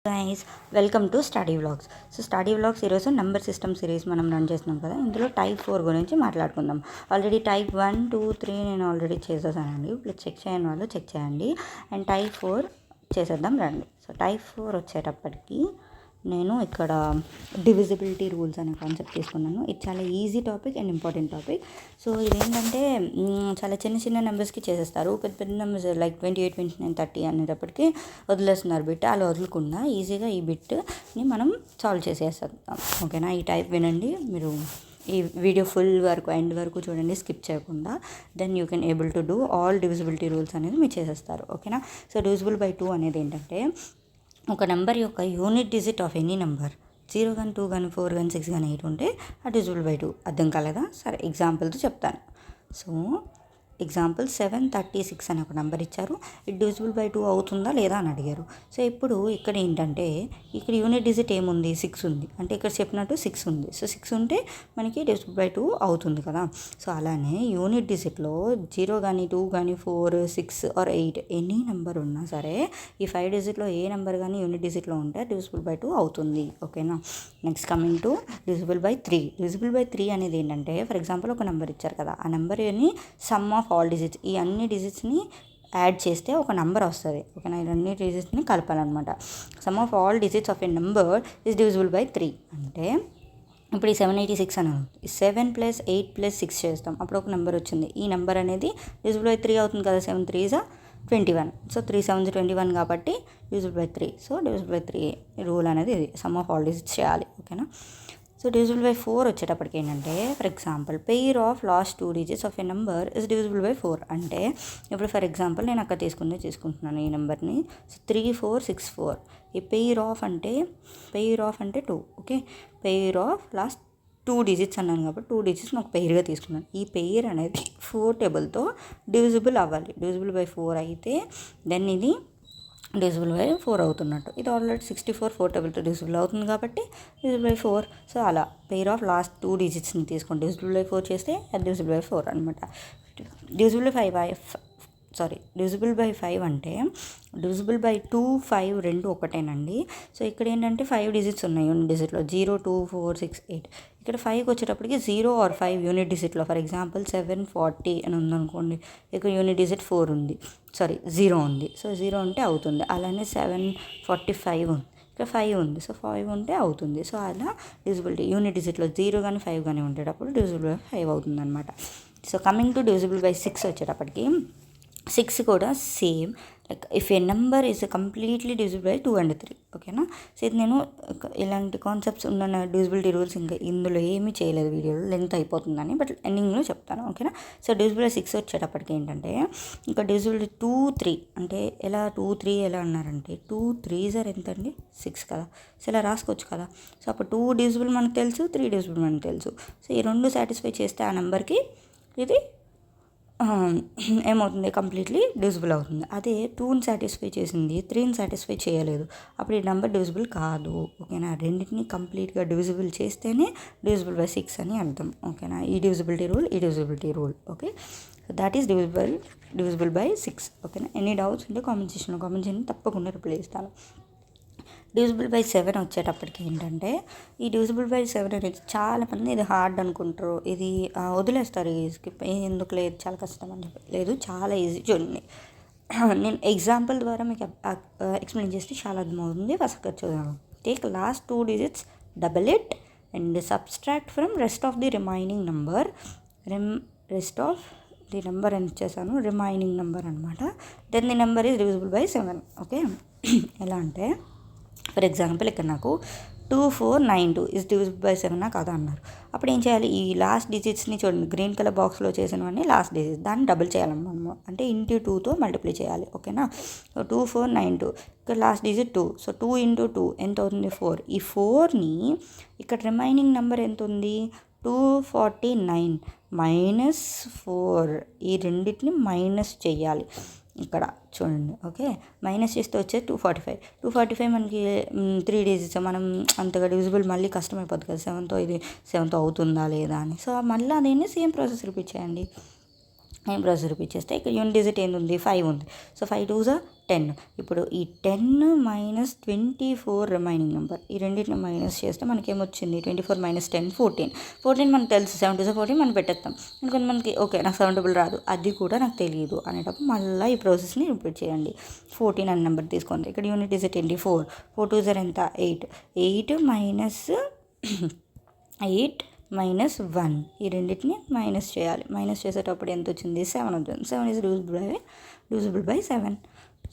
Guys, welcome to study vlogs. So study vlogs ఈరోజు number system series మనం run చేస్తున్నాం కదా. ఇందులో టైప్ 4 గురించి మాట్లాడుకుందాం. ఆల్రెడీ టైప్ 1, 2, 3 నేను ఆల్రెడీ చేసేసానండి. ఇప్పుడు చెక్ చేయని వాళ్ళు చెక్ చేయండి. అండ్ టైప్ 4 చేసేద్దాం రండి. సో టైప్ 4 వచ్చేటప్పటికి నేను ఇక్కడ డివిజిబిలిటీ రూల్స్ అనే కాన్సెప్ట్ తీసుకున్నాను. ఇది చాలా easy topic and important topic. So ఇదేంటంటే చాలా చిన్న చిన్న నెంబర్స్కి చేసేస్తారు. పెద్ద పెద్ద నెంబర్స్ లైక్ 28, 29, 30 అనేటప్పటికి వదిలేస్తున్నారు బిట్. అలా వదలకుండా ఈజీగా ఈ బిట్ని మనం సాల్వ్ చేసేస్తాం. ఓకేనా? ఈ టైప్ వినండి మీరు. ఈ వీడియో ఫుల్ వరకు ఎండ్ వరకు చూడండి, స్కిప్ చేయకుండా. Then you can able to do all divisibility rules అనేది మీరు చేసేస్తారు. ఓకేనా? సో డివిజిబుల్ బై 2 అనేది ఏంటంటే ఒక నెంబర్ యొక్క unit digit of any number 0 కానీ 2 కానీ 4 కానీ 6 కానీ 8 ఉంటే అది డివిజిబుల్ బై 2. అర్థం కాలేదా? సరే, ఎగ్జాంపుల్తో చెప్తాను. సో ఎగ్జాంపుల్ 736 అనే ఒక నెంబర్ ఇచ్చారు. ఇది డివిజిబుల్ బై 2 అవుతుందా లేదా అని అడిగారు. సో ఇప్పుడు ఇక్కడ ఏంటంటే ఇక్కడ యూనిట్ డిజిట్ ఏముంది? 6 ఉంది. అంటే ఇక్కడ చెప్పినట్టు 6 ఉంది. సో 6 ఉంటే మనకి డివిజిబుల్ బై 2 అవుతుంది కదా. సో అలానే యూనిట్ డిజిట్లో 0 కానీ 2 కానీ 4, 6 ఆర్ 8 ఎనీ నెంబర్ ఉన్నా సరే ఈ 5 డిజిట్లో ఏ నెంబర్ కానీ యూనిట్ డిజిట్లో ఉంటే డివిజిబుల్ బై 2 అవుతుంది. ఓకేనా? Next coming to divisible by 3. Divisible by 3 అనేది ఏంటంటే ఫర్ ఎగ్జాంపుల్ ఒక నెంబర్ ఇచ్చారు కదా, ఆ నెంబర్ని సమ్ ఆఫ్ ఆల్ డిజిట్స్, ఈ అన్ని డిజిట్స్ని యాడ్ చేస్తే ఒక నెంబర్ వస్తుంది. ఓకేనా? ఇవన్నీ డిజిట్స్ని కలపాలన్నమాట. Sum of all digits of a number is divisible by 3 అంటే ఇప్పుడు ఈ 786 అని ఉంది. 7 + 8 + 6 చేస్తాం, అప్పుడు ఒక నెంబర్ వచ్చింది. ఈ నెంబర్ అనేది డివిజిబుల్ బై 3 అవుతుంది కదా. 7 3 is 21. సో 3 7 21 కాబట్టి divisible by 3. So divisible by 3 rule అనేది ఇది, సమ్ ఆఫ్ ఆల్ డిజిట్స్ చేయాలి. ఓకేనా? సో డివిజిబుల్ బై 4 వచ్చేటప్పటికి ఏంటంటే for example pair of last 2 digits of a number is divisible by 4 అంటే ఇప్పుడు ఫర్ ఎగ్జాంపుల్ నేను అక్కడ తీసుకుంటున్నాను ఈ నెంబర్ని. సో 3 4 6 4. ఈ పెయిర్ ఆఫ్ అంటే 2. Okay, pair of last 2 digits అన్నాను కాబట్టి 2 డిజిట్స్ని ఒక పెయిర్గా తీసుకున్నాను. ఈ పెయిర్ అనేది 4 టేబుల్తో డివిజిబుల్ అవ్వాలి. డివిజిబుల్ బై 4 అయితే దెన్ ఇది డివిజిబుల్ బై 4 అవుతున్నట్టు. ఇది ఆల్రెడీ 64 4 టేబుల్తో డివిజిబుల్ అవుతుంది కాబట్టి డివిజిబుల్ బై 4. సో అలా పెయిర్ ఆఫ్ లాస్ట్ 2 డిజిట్స్ని తీసుకొని డివిజిబుల్ బై 4 చేస్తే అది డివిజిబుల్ బై 4 అనమాట. డివిజిబుల్ బై 5 అంటే డివిజిబుల్ బై 2 5 రెండు ఒకటేనండి. సో ఇక్కడ ఏంటంటే 5 డిజిట్స్ ఉన్నాయి యూనిట్ డిజిట్లో, 0 2 4 6 8. ఇక్కడ 5కి వచ్చేటప్పటికి 0 ఆర్ 5 యూనిట్ డిజిట్లో ఫర్ ఎగ్జాంపుల్ 740 అని ఉందనుకోండి. ఇక్కడ యూనిట్ డిజిట్ 4 ఉంది, 0 ఉంది. సో 0 ఉంటే అవుతుంది. అలానే 745 ఉంది, ఇక్కడ 5 ఉంది. సో 5 ఉంటే అవుతుంది. సో అలా డివిజిబిలిటీ యూనిట్ డిజిట్లో 0 కానీ 5 కానీ ఉండేటప్పుడు డివిజిబుల్ బై 5 అవుతుంది అనమాట. So coming to divisible by 6 వచ్చేటప్పటికి 6 కూడా same, like if A number is completely divisible by 2 and 3. ఓకేనా? సో ఇది నేను ఇలాంటి కాన్సెప్ట్స్ ఉన్న డివిజిబిలిటీ రూల్స్ ఇంకా ఇందులో ఏమీ చేయలేదు, వీడియోలో లెంత్ అయిపోతుందని, బట్ ఎండింగ్లో చెప్తాను. ఓకేనా? సో డివిజిబుల్ బై 6 వచ్చేటప్పటికి ఏంటంటే ఇంకా డివిజిబుల్ 2 3 అంటే ఎలా 2 3 ఎలా అన్నారంటే 2 3s ఎంత అండి? 6 కదా. సో ఇలా రాసుకోవచ్చు కదా. సో అప్పుడు 2 డివిజిబుల్ మనకు తెలుసు, 3 డివిజిబుల్ మనకు తెలుసు. సో ఈ రెండు సాటిస్ఫై చేస్తే ఆ నెంబర్కి ఇది ఏమవుతుంది? కంప్లీట్లీ డివిజిబుల్ అవుతుంది. అదే 2ని సాటిస్ఫై చేసింది, 3ని సాటిస్ఫై చేయలేదు, అప్పుడు ఈ నెంబర్ డివిజిబుల్ కాదు. ఓకేనా? రెండింటిని కంప్లీట్గా డివిజిబుల్ చేస్తేనే డివిజిబుల్ బై 6 అని అర్థం. ఓకేనా? ఈ divisibility rule. Okay, so that is divisible by 6. ఓకేనా? ఎనీ డౌట్స్ ఉంటే కామెంట్ చేయండి, తప్పకుండా రిప్లై ఇస్తాను. డివిజిబుల్ బై 7 వచ్చేటప్పటికి ఏంటంటే ఈ డివిజిబుల్ బై 7 అనేది చాలామంది ఇది హార్డ్ అనుకుంటారు, ఇది వదిలేస్తారు, ఈ స్కిప్ ఎందుకు లేదు చాలా కష్టం అని చెప్పి. లేదు, చాలా ఈజీ. చూడండి, నేను ఎగ్జాంపుల్ ద్వారా మీకు ఎక్స్ప్లెయిన్ చేస్తే చాలా అర్థమవుతుంది. ఫస్ట్ చూద్దాం. Take last 2 digits, double it and subtract from rest of the remaining number. Rest of the number అని ఇచ్చేసాను, రిమైనింగ్ నెంబర్ అనమాట. Then the number is divisible by 7. Okay, ఎలా అంటే ఫర్ ఎగ్జాంపుల్ ఇక్కడ నాకు 2492 ఇస్ డివిజిబుల్ బై 7 కాదా అన్నారు. అప్పుడు ఏం చేయాలి? ఈ లాస్ట్ డిజిట్స్ని చూడండి, గ్రీన్ కలర్ బాక్స్లో చేసినవన్నీ లాస్ట్ డిజిట్స్, దాన్ని డబుల్ చేయాలన్నమాట. అంటే ఇంటూ 2తో మల్టిప్లై చేయాలి. ఓకేనా? 2492 ఇక్కడ లాస్ట్ డిజిట్ 2. సో 2 × 2 ఎంత అవుతుంది? 4. ఈ 4ని ఇక్కడ రిమైనింగ్ నెంబర్ ఎంత ఉంది? 249 -4. ఈ రెండింటిని మైనస్ చేయాలి ఇక్కడ చూడండి. ఓకే, మైనస్ చేస్తే వచ్చేది 245 మనకి 3 డిజిట్స్. మనం అంతగా డివిజిబుల్ మళ్ళీ కష్టమైపోతుంది కదా 7తో. ఇది 7తో అవుతుందా లేదా అని. సో మళ్ళీ దీన్ని సేమ్ ప్రాసెస్ రిపీట్ చేయండి. నేను ప్రాసెస్ రిపీట్ చేస్తే ఇక్కడ యూనిట్ డిజిట్ ఏంది ఉంది 5 ఉంది. So 5 2s 10. ఇప్పుడు ఈ 10 మైనస్ 24 రిమైనింగ్ నెంబర్, ఈ రెండింటిని మైనస్ చేస్తే మనకి ఏమొచ్చింది 24 మైనస్ 10 14 మనకు తెలుసు 7 2s 14 మనం పెట్టేస్తాం. ఇంకొంత మనకి ఓకే నాకు 7 డబుల్ రాదు, అది కూడా నాకు తెలియదు అనేటప్పుడు మళ్ళీ ఈ ప్రాసెస్ని రిపీట్ చేయండి. 14 అనే నెంబర్ తీసుకోండి. ఇక్కడ యూనిట్ డిజిట్ ఏంటి 4 4 2s ఎంత 8 మైనస్ 8 మైనస్ 1 ఈ రెండింటిని మైనస్ చేయాలి. మైనస్ చేసేటప్పుడు ఎంత వచ్చింది 7 అవుతుంది. 7 ఈజ్ డివిజిబుల్ బై 7.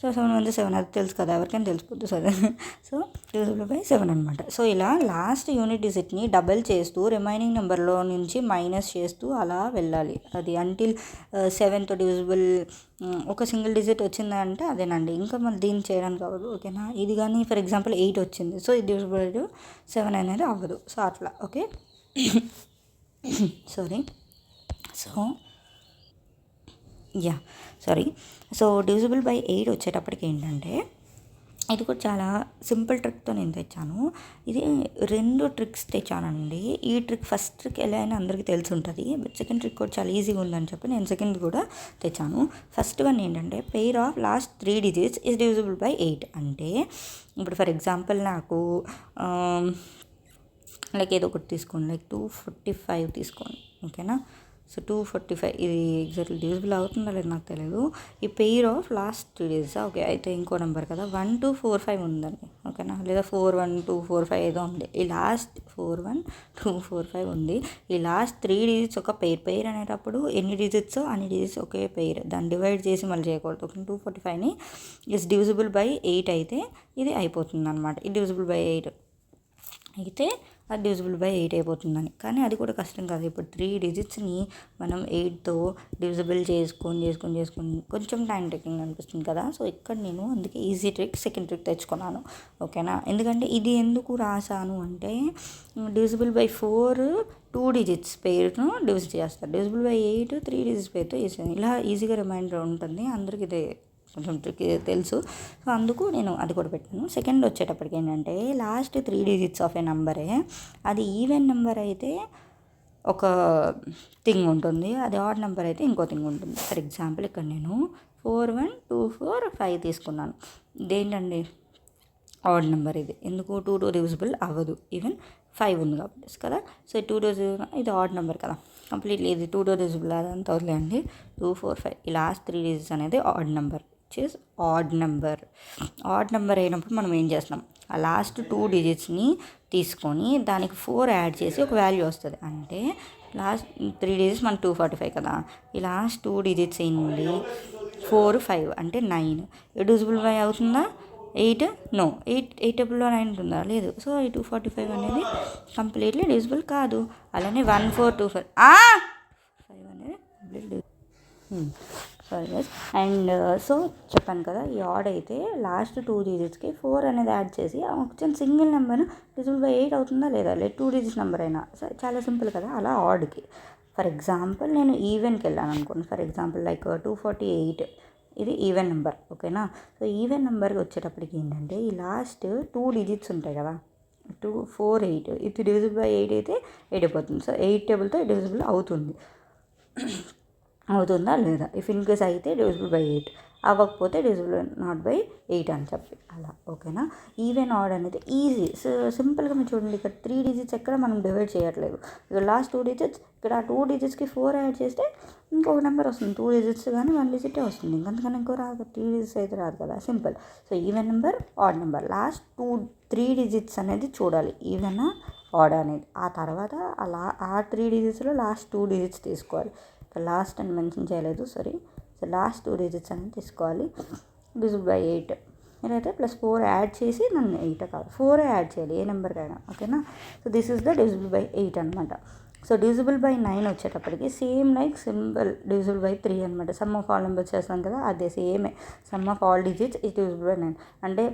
సో 7 1 7 అది తెలుసు కదా, ఎవరికైనా తెలిసిపోతుంది. సో డివిజిబుల్ బై 7 అనమాట. సో ఇలా లాస్ట్ యూనిట్ డిజిట్ని డబల్ చేస్తూ రిమైనింగ్ నెంబర్లో నుంచి మైనస్ చేస్తూ అలా వెళ్ళాలి. అది అంటిల్ 7తో డివిజిబుల్ ఒక సింగిల్ డిజిట్ వచ్చిందంటే అదేనండి, ఇంకా మళ్ళీ దీన్ని చేయడానికి అవ్వదు. ఓకేనా, ఇది కానీ ఫర్ ఎగ్జాంపుల్ 8 వచ్చింది, సో ఇది డివిజిబుల్ 7 అనేది అవ్వదు. సో అట్లా ఓకే. సో డివిజిబుల్ బై 8 వచ్చేటప్పటికి ఏంటంటే ఇది కూడా చాలా సింపుల్ ట్రిక్తో నేను తెచ్చాను. ఇది 2 ట్రిక్స్ తెచ్చానండి. ఈ ట్రిక్ ఫస్ట్ ట్రిక్ ఎలా అయినా అందరికీ తెలిసి ఉంటుంది, బట్ సెకండ్ ట్రిక్ కూడా చాలా ఈజీగా ఉందని చెప్పి నేను సెకండ్ కూడా తెచ్చాను. ఫస్ట్ వన్ ఏంటంటే pair of last 3 digits is divisible by 8. అంటే ఇప్పుడు ఫర్ ఎగ్జాంపుల్ నాకు లైక్ ఏదో ఒకటి తీసుకోండి, లైక్ 245 తీసుకోండి. ఓకేనా, సో 245 ఇది ఎగ్జాక్ట్లీ డివిజిబుల్ అవుతుందా లేదు నాకు తెలియదు. ఈ pair of last 3 digits okay అయితే ఇంకో నెంబర్ కదా 1245 ఉందండి. ఓకేనా, లేదా 41245 ఏదో ఉంది. ఈ లాస్ట్ 41245 ఉంది. ఈ లాస్ట్ 3 డిజిట్స్ ఒక పెయిర్ అనేటప్పుడు ఎన్ని డిజిట్స్ అన్ని డిజిట్స్ ఒకే పెయిర్, దాన్ని డివైడ్ చేసి మళ్ళీ చేయకూడదు. ఓకే, 245ని ఇస్ డివిజిబుల్ బై 8 అయితే ఇది అయిపోతుంది అనమాట. ఇది డివిజిబుల్ బై 8 అయితే అది డివిజిబుల్ బై 8 అయిపోతుందని. కానీ అది కూడా కష్టం కాదు. ఇప్పుడు 3 డిజిట్స్ని మనం 8తో డివిజిబుల్ చేసుకొని కొంచెం టైం టేకింగ్ అనిపిస్తుంది కదా. సో ఇక్కడ నేను అందుకే ఈజీ ట్రిక్ సెకండ్ ట్రిక్ తెచ్చుకున్నాను. ఓకేనా, ఎందుకంటే ఇది ఎందుకు రాసాను అంటే డివిజిబుల్ బై 4 2 డిజిట్స్ పేరును డివిజిట్ చేస్తారు, డివిజిబుల్ బై 8 3 డిజిట్స్ పేరుతో చేసాను. ఇలా ఈజీగా రిమైండర్ ఉంటుంది, అందరికీ ఇదే కొంచెం ట్రిక్ తెలుసు. సో అందుకు నేను అది కూడా పెట్టాను. సెకండ్ వచ్చేటప్పటికి ఏంటంటే లాస్ట్ 3 డిజిట్స్ ఆఫ్ ఏ నెంబరే అది ఈవెన్ నెంబర్ అయితే ఒక థింగ్ ఉంటుంది, అది ఆడ్ నెంబర్ అయితే ఇంకో థింగ్ ఉంటుంది. ఫర్ ఎగ్జాంపుల్ ఇక్కడ నేను 41245 తీసుకున్నాను. ఇదేంటండి ఆడ్ నెంబర్, ఇది ఎందుకు 2 డివిజిబుల్ అవ్వదు, ఈవెన్ 5 ఉంది కాబట్టి కదా. సో 2 డివిజిబుల్ ఇది ఆడ్ నెంబర్ కదా, కంప్లీట్లీ ఇది 2 డివిజిబుల్ అదంతా వదిలేండి. 245 ఈ లాస్ట్ 3 డిజిట్స్ అనేది odd number, is odd number అయినప్పుడు మనం ఏం చేస్తాం, ఆ లాస్ట్ 2 డిజిట్స్ని తీసుకొని దానికి 4 యాడ్ చేసి ఒక వాల్యూ వస్తుంది. అంటే లాస్ట్ 3 డిజిట్స్ మన 245 కదా, ఈ లాస్ట్ 2 డిజిట్స్ ఏంటి 4 5 అంటే 9 డివిజిబుల్ బై అవుతుందా 8 నో 8 డబుల్లో 9 ఉంటుందా లేదు. సో ఈ 245 అనేది కంప్లీట్లీ డివిజిబుల్ కాదు. అలానే 1425 అనేది complete sorry guys. And so చెప్పాను కదా, ఈ ఆడ్ అయితే లాస్ట్ 2 డిజిట్స్కి 4 అనేది యాడ్ చేసి ఒక సింగిల్ నెంబర్ డివిజిబుల్ బై 8 అవుతుందా లేదా, లేదు 2 డిజిట్స్ నెంబర్ అయినా చాలా సింపుల్ కదా. అలా ఆడ్కి ఫర్ ఎగ్జాంపుల్ నేను ఈవెన్కి వెళ్ళాను అనుకోండి. ఫర్ ఎగ్జాంపుల్ లైక్ 248 ఇది ఈవెన్ నెంబర్. ఓకేనా, సో ఈవెన్ నెంబర్కి వచ్చేటప్పటికి ఏంటంటే ఈ లాస్ట్ 2 డిజిట్స్ ఉంటాయి కదా 248 ఇది డివిజిబుల్ బై 8 అయితే 8 అయిపోతుంది. సో 8 టేబుల్తో డివిజిబుల్ అవుతుందా లేదా, ఇఫ్ ఇన్ కేస్ అయితే డివిజిబుల్ బై 8, అవ్వకపోతే డివిజిబుల్ నాట్ బై 8 అని చెప్పి అలా. ఓకేనా, ఈవెన్ ఆడ్ అనేది ఈజీ. సో సింపుల్గా మీరు చూడండి, ఇక్కడ 3 డిజిట్స్ ఎక్కడ మనం డివైడ్ చేయట్లేదు. ఇక్కడ లాస్ట్ 2 డిజిట్స్, ఇక్కడ 2 డిజిట్స్కి 4 యాడ్ చేస్తే ఇంకొక నెంబర్ వస్తుంది. 2 డిజిట్స్ కానీ 1 డిజిటే వస్తుంది, ఇంకంతకన్నా ఇంకో రాదు. 3 డిజిట్స్ అయితే రాదు కదా, simple. So even number odd number last 3 digits అనేది చూడాలి, ఈవెన్ ఆడ్ అనేది. ఆ తర్వాత ఆ 3 డిజిట్స్లో లాస్ట్ 2 డిజిట్స్ తీసుకోవాలి. లాస్ట్ అని మెన్షన్ చేయలేదు, సారీ. సో లాస్ట్ 2 డిజిట్స్ అనేది తీసుకోవాలి, డివిజిబుల్ బై 8 మీరైతే ప్లస్ 4 యాడ్ చేసి నన్ను 8 కాదు 4 యాడ్ చేయాలి ఏ నెంబర్కైనా. ఓకేనా, so this is the divisible by 8 అనమాట. సో డివిజిబుల్ బై 9 వచ్చేటప్పటికి same like symbol divisible by 3 అనమాట. సమ్ ఆఫ్ ఆల్ నెంబర్స్ చేస్తాం కదా, అదే సేమే. Some of all digits is divisible by 9. అంటే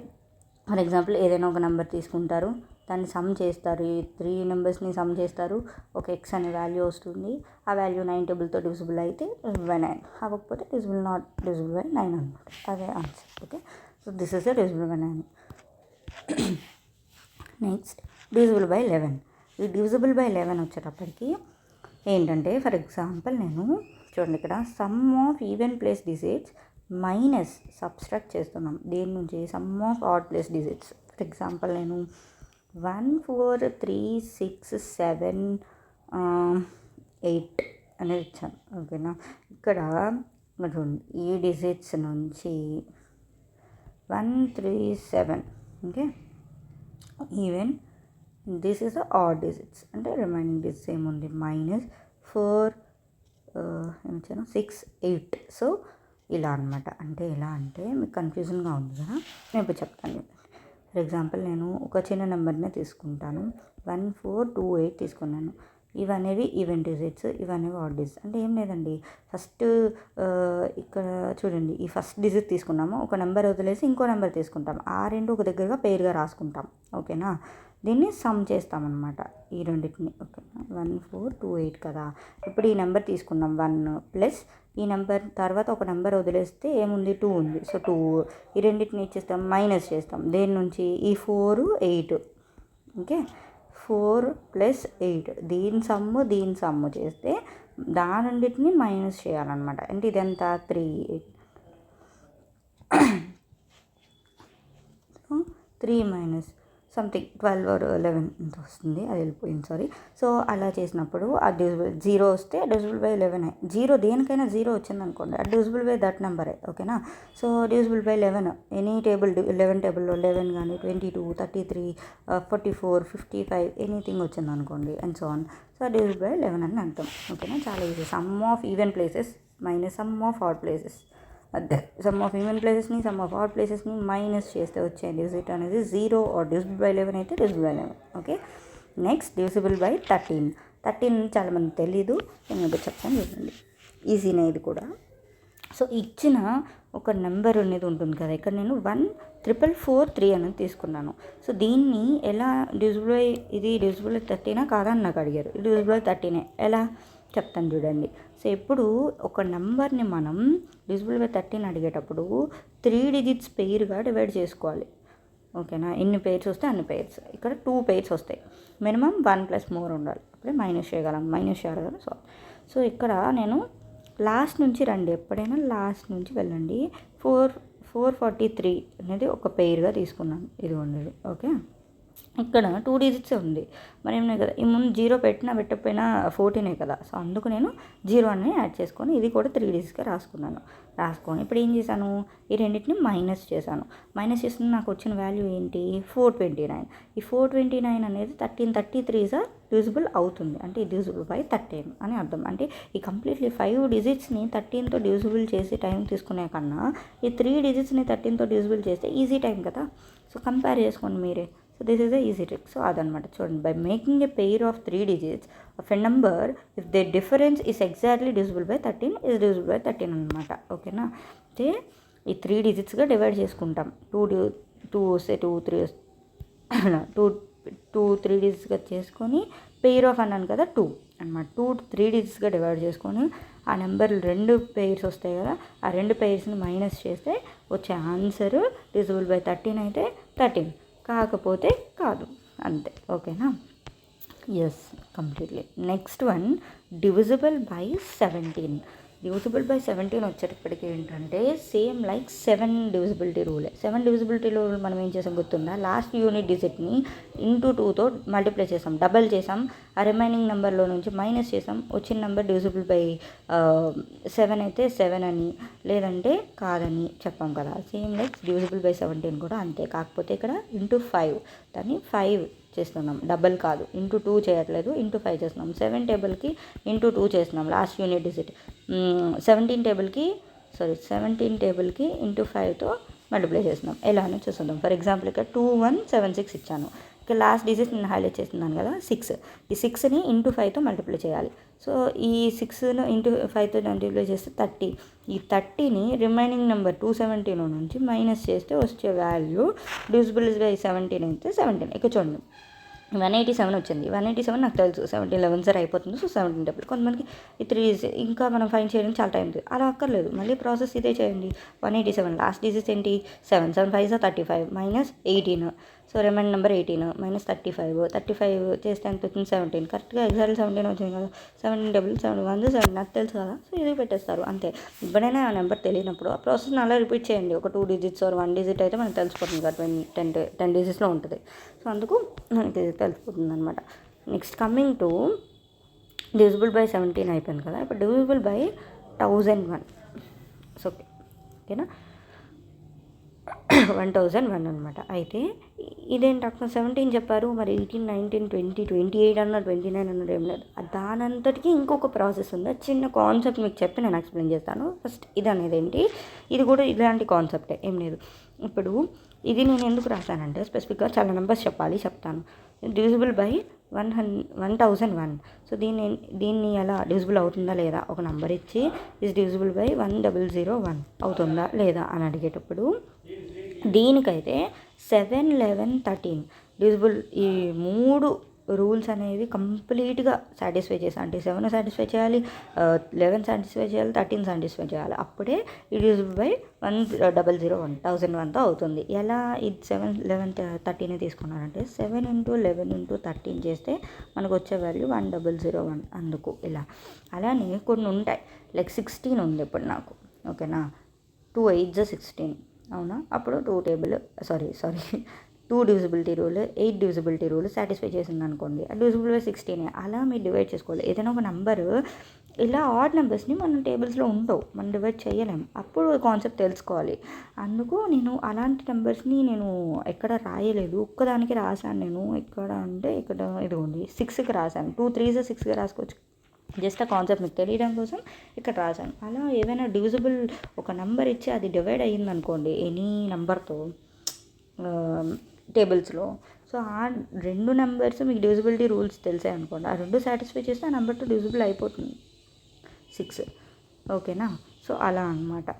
ఫర్ ఎగ్జాంపుల్ ఏదైనా ఒక నెంబర్ తీసుకుంటారు, దాన్ని సమ్ చేస్తారు, ఈ 3 నెంబర్స్ని సమ్ చేస్తారు, ఒక ఎక్స్ అనే వాల్యూ వస్తుంది. ఆ వాల్యూ 9 టేబుల్తో డివిజిబుల్ అయితే డివిజిబుల్ బై 9, అవ్వకపోతే నాట్ డివిజిబుల్ బై 9 అనమాట. అదే answer. Okay, so this is the divisible by 9. Next divisible by 11. ఈ డివిజిబుల్ బై 11 వచ్చేటప్పటికి ఏంటంటే ఫర్ ఎగ్జాంపుల్ నేను చూడండి ఇక్కడ some of even place digits minus subtract చేస్తున్నాం దేని నుంచి, some of add place digits. For example నేను 1 4 3 6 7 8 అనేది ఇచ్చాను. ఓకేనా, ఇక్కడ చూడండి ఈ డిజిట్స్ నుంచి 1 3 7 okay, even this is odd digits అంటే రిమైనింగ్ డిజిట్స్ ఏముంది మైనస్ 4 ఏమిచ్చాను 6 8. సో ఇలా అనమాట. అంటే ఎలా అంటే మీకు కన్ఫ్యూజన్గా ఉంది కదా, నేను ఇప్పుడు చెప్తాను. ఫర్ ఎగ్జాంపుల్ నేను ఒక చిన్న నెంబర్నే తీసుకుంటాను, 1 4 2 8 తీసుకున్నాను. ఇవనేవి ఈవెన్ డిజిట్స్, ఇవనేవి ఆడ్ డిజిట్స్. అంటే ఏం లేదండి, ఫస్ట్ ఇక్కడ చూడండి ఈ ఫస్ట్ డిజిట్ తీసుకున్నాము, ఒక నెంబర్ వదిలేసి ఇంకో నెంబర్ తీసుకుంటాం, ఆ రెండు ఒక దగ్గరగా పేరుగా రాసుకుంటాం. ఓకేనా, దీన్ని సమ్ చేస్తామన్నమాట ఈ రెండింటిని. ఓకేనా, 1 4 2 8 కదా. ఇప్పుడు ఈ నెంబర్ తీసుకున్నాం 1 ప్లస్ ఈ నెంబర్ తర్వాత ఒక నెంబర్ వదిలేస్తే ఏముంది 2 ఉంది. సో 2 ఈ రెండింటిని ఇచ్చేస్తాం, మైనస్ చేస్తాం దేని నుంచి, ఈ 4 8. ఓకే, 4 ప్లస్ 8 దీని సమ్ము చేస్తే దాని రెండింటిని మైనస్ చేయాలన్నమాట. అంటే ఇదంతా 3 3 మైనస్ సంథింగ్ 12 or 11 ఇంత వస్తుంది, అది వెళ్ళిపోయింది సారీ. సో అలా చేసినప్పుడు ఆ జీరో వస్తే డివిజిబుల్ బై 11. జీరో దేనికైనా జీరో వచ్చింది అనుకోండి, అది డివిజిబుల్ బై దట్ నెంబరే. ఓకేనా, so divisible by 11 any table 11 టేబుల్లో 11 కానీ 22 33 44 55 ఎనీథింగ్ వచ్చింది అనుకోండి and so on. So divisible by 11 అని అర్థం. ఓకేనా, చాలా easy. Sum of even places minus sum of odd places, అదే సమ్ ఆఫ్ ఈవెన్ ప్లేసెస్ని సమ్ ఆఫ్ ఆడ్ ప్లేసెస్ని మైనస్ చేస్తే వచ్చే డిజిట్ అనేది 0 ఆర్ డివిజిబుల్ బై 11 అయితే divisible by 11. Okay, next divisible by 13 చాలామంది తెలీదు, నేను ఇప్పుడు చెప్తాను చూడండి. ఈజీనే ఇది కూడా. సో ఇచ్చిన ఒక నెంబర్ అనేది ఉంటుంది కదా, ఇక్కడ నేను 1,443 అనేది తీసుకున్నాను. సో దీన్ని ఎలా డివిజిబుల్ బై, ఇది డివిజిబుల్ బై 13 కాదా అని నాకు అడిగారు. ఇది డివిజిబుల్ బై 13 ఎలా చెప్తాను చూడండి. సో ఇప్పుడు ఒక నెంబర్ని మనం డివిజిబుల్ బై 13 అడిగేటప్పుడు 3 డిజిట్స్ పెయిర్గా డివైడ్ చేసుకోవాలి. ఓకేనా, ఎన్ని పెయిర్స్ వస్తే అన్ని పెయిర్స్. ఇక్కడ 2 పెయిర్స్ వస్తాయి, మినిమం 1 ప్లస్ మోర్ ఉండాలి, అప్పుడే మైనస్ చేయాలి కదా. సో ఇక్కడ నేను లాస్ట్ నుంచి రండి, ఎప్పుడైనా లాస్ట్ నుంచి వెళ్ళండి. 443 అనేది ఒక పెయిర్గా తీసుకున్నాను, ఇది ఉండేది. ఓకే, ఇక్కడ 2 డిజిట్సే ఉంది, మరి ఏమన్నా కదా ఈ ముందు 0 పెట్టకపోయినా 14 కదా. సో అందుకు నేను 0 అని యాడ్ చేసుకొని ఇది కూడా 3 డిజిట్స్గా రాసుకొని ఇప్పుడు ఏం చేశాను, ఈ రెండింటిని మైనస్ చేశాను. మైనస్ చేసిన నాకు వచ్చిన వాల్యూ ఏంటి, 429. ఈ 429 అనేది 1333 డివిజిబుల్ అవుతుంది, అంటే డివిజిబుల్ బై 13 అని అర్థం. అంటే ఈ కంప్లీట్లీ 5 డిజిట్స్ని 13తో డివిజిబుల్ చేసి టైం తీసుకునే కన్నా ఈ 3 డిజిట్స్ని 13తో డివిజిబుల్ చేస్తే ఈజీ టైం కదా. సో కంపేర్ చేసుకోండి మీరే. So this is the easy trick. So అదనమాట చూడండి, by making a pair of 3 digits of a number if the difference is exactly divisible by 13 is divisible by 13 అనమాట. ఓకేనా, అయితే ఈ 3 digitsగా డివైడ్ చేసుకుంటాం. 2 వస్తే 2 3 2 3 digitsగా చేసుకొని పెయిర్ ఆఫ్ అన్నాను కదా 2 అనమాట. 2 3 digitsగా డివైడ్ చేసుకొని ఆ నెంబర్ 2 పెయిర్స్ వస్తాయి కదా, ఆ 2 పెయిర్స్ని మైనస్ చేస్తే వచ్చే ఆన్సర్ డివిజిబుల్ బై 13 అయితే 13, కాకపోతే కాదు, అంతే. ఓకేనా, yes completely. Next one divisible by 17. Divisible by 17 వచ్చేటప్పటికి ఏంటంటే సేమ్ లైక్ 7 డివిజిబిలిటీ రూలే. 7 డివిజిబిలిటీ రూల్ మనం ఏం చేసాం గుర్తుందా, లాస్ట్ యూనిట్ డిజిట్ని ఇంటూ 2తో మల్టిప్లై చేసాం, డబల్ చేసాం, ఆ రిమైనింగ్ నెంబర్లో నుంచి మైనస్ చేసాం, వచ్చిన నెంబర్ డివిజిబుల్ బై 7 అయితే 7 అని, లేదంటే కాదని చెప్పాం కదా. సేమ్ లైక్ డివిజిబుల్ బై 17 కూడా అంతే, కాకపోతే ఇక్కడ ఇంటూ 5 దాన్ని 5 చేస్తున్నాం, డబల్ కాదు, ఇంటూ 2 చేయట్లేదు, ఇంటూ 5 చేస్తున్నాం. 7 టేబుల్కి ఇంటూ 2 చేస్తున్నాం లాస్ట్ యూనిట్ డిజిట్. 17 టేబుల్కి ఇంటూ 5తో మల్టిప్లై చేస్తున్నాం. ఎలా అని చూస్తున్నాం. ఫర్ ఎగ్జాంపుల్ ఇక్కడ 2176 ఇచ్చాను, ఇక్కడ లాస్ట్ డిజిట్ నేను హైలైట్ చేస్తున్నాను కదా 6. ఈ 6ని ఇంటూ 5తో మల్టిప్లై చేయాలి. సో ఈ 6ను ఇంటూ 5తో మల్టిప్లై చేస్తే 30. ఈ 30ని రిమైనింగ్ నెంబర్ 270 నుంచి మైనస్ చేస్తే వచ్చే వాల్యూ డివిజిబుల్ బై 17 అయితే 17. ఇక్కడ చూడండి 187 వచ్చింది. 187 నాకు తెలుసు, 17 11 సార్ అయిపోతుంది. So 17 table. కొంతమందికి ఈ 3 ఇంకా మనం ఫైన్ చేయడానికి చాలా టైం ఉంది, అలా అక్కర్లేదు, మళ్ళీ ప్రాసెస్ ఇదే చేయండి. 187 లాస్ట్ డిజిట్స్ ఏంటి 7 7 5 35 minus 18. So remainder number 18 minus 35 చేస్తే ఎంత వచ్చింది 17. కరెక్ట్గా ఎగ్జాక్ట్లీ 17 వచ్చింది కదా. 17 డబుల్ 7 1 7 నాకు తెలుసు కదా. సో ఇది పెట్టేస్తారు అంతే. ఎప్పుడైనా ఆ నెంబర్ తెలియనప్పుడు ఆ ప్రాసెస్ని అలా రిపీట్ చేయండి. ఒక 2 డిజిట్స్ ఆర్ 1 డిజిట్ అయితే మనకు తెలిసిపోతుంది కదా. 10 డిజిట్స్లో ఉంటుంది. సో అందుకు మనకి తెలిసిపోతుంది అనమాట. Next coming to divisible by 17 అయిపోయింది కదా. ఇప్పుడు డివిజిబుల్ బై 1001. సో ఓకేనా, 1001 అనమాట. అయితే ఇదేంటి అక్కడ 17 చెప్పారు, మరి 18 19 20 28 అన్నారు, 29 అన్నారు, ఏం లేదు. దానంతటికీ ఇంకొక ప్రాసెస్ ఉంది. చిన్న కాన్సెప్ట్ మీకు చెప్పి నేను ఎక్స్ప్లెయిన్ చేస్తాను. ఫస్ట్ ఇది అనేది ఏంటి, ఇది కూడా ఇలాంటి కాన్సెప్టే, ఏం లేదు. ఇప్పుడు ఇది నేను ఎందుకు రాశానంటే స్పెసిఫిక్గా చాలా నెంబర్స్ చెప్తాను. Divisible by 1001. సో దీన్ని ఎలా డివిజిబుల్ అవుతుందా లేదా, ఒక నెంబర్ ఇచ్చి ఇస్ డివిజిబుల్ బై 1001 అవుతుందా లేదా అని అడిగేటప్పుడు దీనికైతే 7 11 13 డివిజిబుల్, ఈ 3 రూల్స్ అనేవి కంప్లీట్గా సాటిస్ఫై చేస్తాయి. అంటే 7 సాటిస్ఫై చేయాలి, 11 సాటిస్ఫై చేయాలి, 13 సాటిస్ఫై చేయాలి. అప్పుడే ఈ డివిజిబుల్ బై 1001 1001తో అవుతుంది. ఎలా ఇది 7 11 13 తీసుకున్నారంటే 7 × 11 × 13 చేస్తే మనకు వచ్చే వాల్యూ 1001. అందుకు ఇలా. అలానే కొన్ని ఉంటాయి, లైక్ 16 ఉంది ఇప్పుడు నాకు, ఓకేనా. 2 8 16 అవునా, అప్పుడు 2 divisibility rule, 8 divisibility rule satisfy చేసింది అనుకోండి, ఆ డివిజిబుల్ బై 16. అలా మీరు డివైడ్ చేసుకోవాలి. ఏదైనా ఒక నెంబరు ఇలా ఆడ్ నెంబర్స్ని మనం టేబుల్స్లో ఉండవు, మనం డివైడ్ చేయలేము. అప్పుడు కాన్సెప్ట్ తెలుసుకోవాలి. అందుకు నేను అలాంటి నెంబర్స్ని నేను ఎక్కడ రాయలేదు, ఒక్కదానికి రాశాను నేను. ఎక్కడ అంటే ఇక్కడ ఇదిగోండి 6కి రాశాను. 2 3s 6గా రాసుకోవచ్చు. జస్ట్ ఆ కాన్సెప్ట్ మీకు తెలియడం కోసం ఇక్కడ రాశాను. అలా ఏవైనా డివిజిబుల్ ఒక నెంబర్ ఇచ్చి అది డివైడ్ అయ్యింది అనుకోండి ఎనీ నెంబర్తో టేబుల్స్లో, సో ఆ 2 నెంబర్స్ మీకు డివిజిబిలిటీ రూల్స్ తెలిసాయి అనుకోండి, ఆ 2 సాటిస్ఫై చేస్తే ఆ నెంబర్తో డివిజిబుల్ అయిపోతుంది 6, ఓకేనా. సో అలా అనమాట.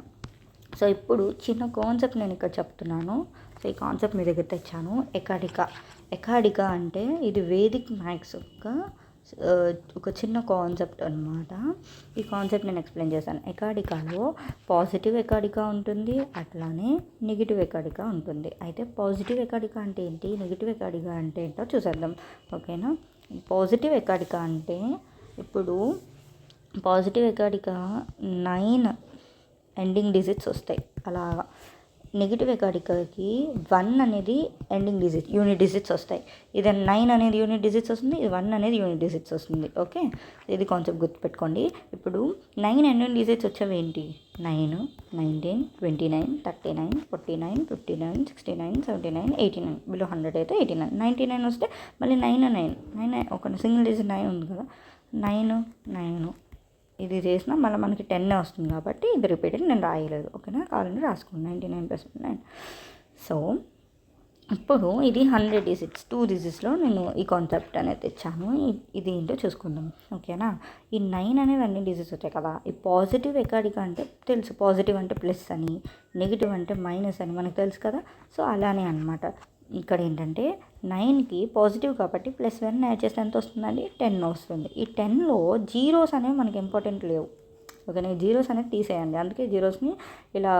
సో ఇప్పుడు చిన్న కాన్సెప్ట్ నేను ఇక్కడ చెప్తున్నాను. సో ఈ కాన్సెప్ట్ మీ దగ్గర తెచ్చాను. ఎకాడికా అంటే ఇది వేదిక్ మ్యాథ్స్ ఒక చిన్న కాన్సెప్ట్ అనమాట. ఈ కాన్సెప్ట్ నేను ఎక్స్ప్లెయిన్ చేశాను. ఎకాడికాలో పాజిటివ్ ఎకాడికా ఉంటుంది, అట్లానే నెగిటివ్ ఎకాడికా ఉంటుంది. అయితే పాజిటివ్ ఎకాడికా అంటే ఏంటి, నెగిటివ్ ఎకాడికా అంటే ఏంటో చూసేద్దాం, ఓకేనా. పాజిటివ్ ఎకాడికా అంటే ఇప్పుడు పాజిటివ్ ఎకాడికా 9 ఎండింగ్ డిజిట్స్ వస్తాయి అలాగా. నెగిటివ్ ఎకాడికాకి 1 అనేది ఎండింగ్ డిజిట్, యూనిట్ డిజిట్స్ వస్తాయి. ఇది 9 అనేది యూనిట్ డిజిట్స్ వస్తుంది, ఇది 1 అనేది యూనిట్ డిజిట్స్ వస్తుంది, ఓకే. ఇది కాన్సెప్ట్ గుర్తుపెట్టుకోండి. ఇప్పుడు 9 ఎండింగ్ డిజిట్స్ వచ్చేవి ఏంటి, 9 19 29 39 49 59 69 79 89, బిలో 100 అయితే 89. 99 వస్తే మళ్ళీ 9 ఒక సింగిల్ డిజిట్ 9 ఉంది కదా, 9 ఇది చేసినా మళ్ళీ మనకి 10 వస్తుంది కాబట్టి ఇది రిపీటెడ్ నేను రాయలేదు, ఓకేనా. కావాలంటే రాసుకోండి 99 + 9. సో ఇప్పుడు ఇది 100 డిజిట్స్, 2 డిజిట్స్లో నేను ఈ కాన్సెప్ట్ అనేది తెచ్చాను. ఇది ఏంటో చూసుకుందాం, ఓకేనా. ఈ 9 అనేవి అన్ని డిజిట్స్ వచ్చాయి కదా. ఈ పాజిటివ్ ఎకాడికా అంటే తెలుసు, పాజిటివ్ అంటే ప్లస్ అని, నెగిటివ్ అంటే మైనస్ అని మనకు తెలుసు కదా. సో అలానే అనమాట. ఇక్కడ ఏంటంటే 9కి పాజిటివ్ కాబట్టి +1 యాడ్ చేస్తే ఎంత వస్తుందండి, 10 వస్తుంది. ఈ 10లో జీరోస్ అనేవి మనకి ఇంపార్టెంట్ లేవు, ఓకేనా. జీరోస్ అనేది తీసేయండి. అందుకే జీరోస్ని ఇలా